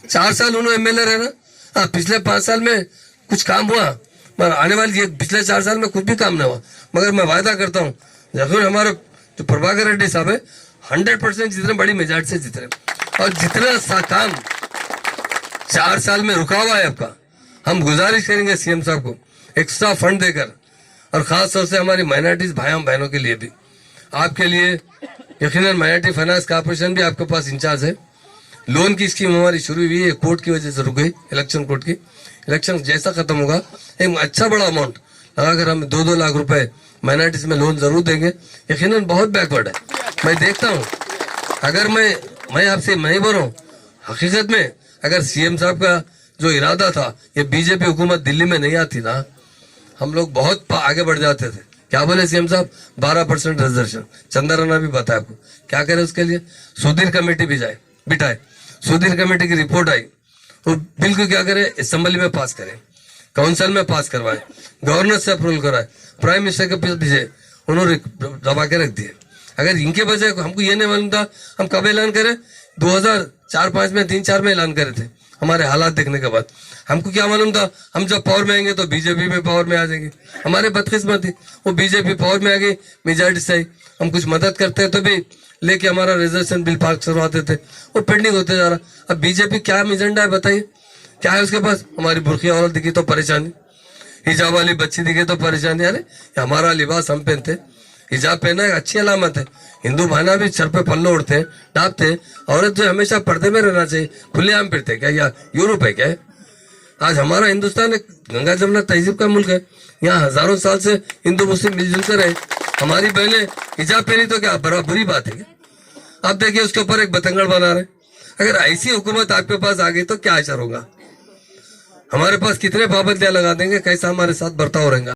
4 साल उन्होंने एमएलए रहे ना। हाँ, पिछले 5 साल में कुछ काम हुआ, मगर आने वाले पिछले 4 साल में कुछ भी काम नहीं हुआ। मगर मैं वायदा करता हूँ, जरूर हमारे जो प्रभाकर रेड्डी साहब है 100% जितने बड़ी मेजॉरिटी से जीत रहे, और जितना सा काम 4 साल में रुका हुआ है आपका, हम गुजारिश करेंगे सीएम साहब को एक्स्ट्रा फंड देकर, और खास तौर से हमारी माइनॉरिटीज भाइयों बहनों के लिए भी, आपके लिए यकीनन माइनॉरिटी फाइनेंस कॉर्पोरेशन भी आपके पास इंचार्ज है। लोन की स्कीम हमारी शुरू हुई है, कोर्ट की वजह से रुक गई, इलेक्शन कोर्ट की। इलेक्शन जैसा खत्म होगा एक अच्छा बड़ा अमाउंट लगाकर हम 2-2 लाख रुपए माइनॉरिटीज में लोन जरूर देंगे। यकीनन बहुत बैकवर्ड है, मैं देखता हूँ। अगर मैं आपसे मैं बोल रहा हूँ, हकीकत में अगर सीएम साहब का जो इरादा था, ये बीजेपी हुकूमत दिल्ली में नहीं आती ना, हम लोग बहुत आगे बढ़ जाते थे। क्या बोले सीएम साहब? 12% रिजर्वेशन। चंद्राना भी बताया आपको क्या करे उसके लिए। सुधीर कमेटी भी बिठाए, सुधीर कमेटी की रिपोर्ट आई, वो बिल को क्या करे, असेंबली में पास करे, काउंसिल में पास करवाए, गवर्नर से अप्रूवल कराए, प्राइम मिनिस्टर के पास भेजे, उन्होंने दबा के रख दिए। अगर इनके बजाय हमको ये नहीं मालूम था, हम कब ऐलान करें? 2004-5 में 3-4 में ऐलान करे थे। हमारे हालात देखने के बाद हमको क्या मालूम था, हम जब पावर में आएंगे तो बीजेपी में पावर में आ जाएंगे। हमारे बदकिस्मती, वो बीजेपी पावर में आ गई, मेजॉरिटी से आई। हम कुछ मदद करते तो भी लेके हमारा रिजर्वेशन बिल पास करवाते थे, वो पेंडिंग होते जा रहा। अब बीजेपी क्या एजेंडा है बताइए, क्या है उसके पास? हमारी बुरखी औरत दिखी तो परेशानी, हिजाब वाली बच्ची दिखे तो परेशानी। अरे हमारा लिबास हम पहनते, हिजाब पहना एक अच्छी अलामत है। हिंदू भाना भी सर पे पल्लो उड़ते हैं, डांपते हैं। औरत जो हमेशा पर्दे में रहना चाहिए, खुलेआम फिरते क्या, या यूरोप है क्या? आज हमारा हिंदुस्तान एक गंगा जमुना तहजीब का मुल्क है, यहाँ हजारों साल से हिंदू मुस्लिम मिलजुल कर रहे। हमारी बहनें हिजाब पहनी तो क्या बुरी बात है क्या? आप देखिए उसके ऊपर एक बतंगड़ बना रहे। अगर ऐसी हुकूमत आपके पास आ गई तो क्या असर होगा? हमारे पास कितने पाबंदियां लगा देंगे, कैसा हमारे साथ बर्ताव रहेगा?